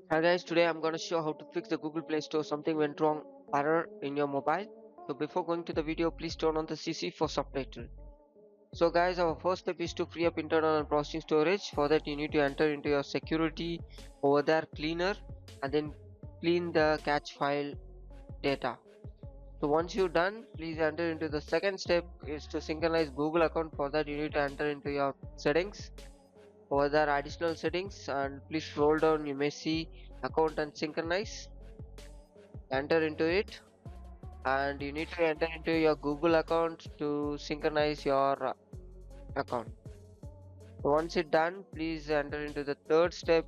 Hi guys, today I'm gonna show how to fix the Google Play Store something went wrong error in your mobile. So before going to the video, please turn on the CC for subtitle. So guys, our first step is to free up internal and processing storage. For that you need to enter into your security over there cleaner and then clean the cache file data. So once you're done, please enter into the second step is to synchronize Google account. For that you need to enter into your settings. Over there additional settings and please scroll down, you may see account and synchronize. Enter into it and you need to enter into your Google account to synchronize your account. Once it's done, please enter into the third step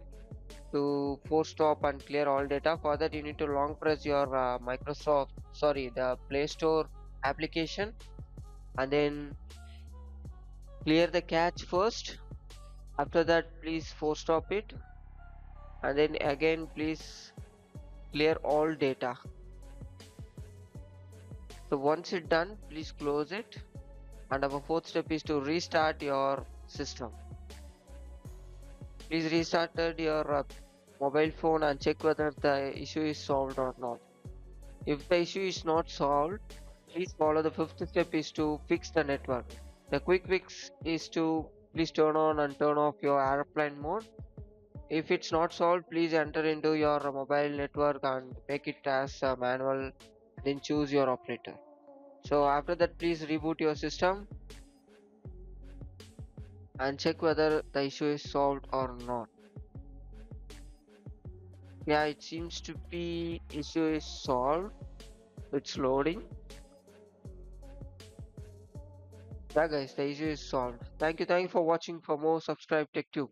to force stop and clear all data. For that you need to long press your the Play Store application and then clear the cache first. After that please force stop it and then again please clear all data. So once it's done, please close it. And our fourth step is to restart your system. Please restart your mobile phone and check whether the issue is solved or not. If the issue is not solved, please follow the fifth step is to fix the network. The quick fix is to please turn on and turn off your airplane mode. If it's not solved, please enter into your mobile network and make it as manual, then choose your operator. So after that please reboot your system and check whether the issue is solved or not. Yeah, it seems to be issue is solved. It's loading. Yeah guys, the issue is solved. Thank you for watching. For more, subscribe TechTube.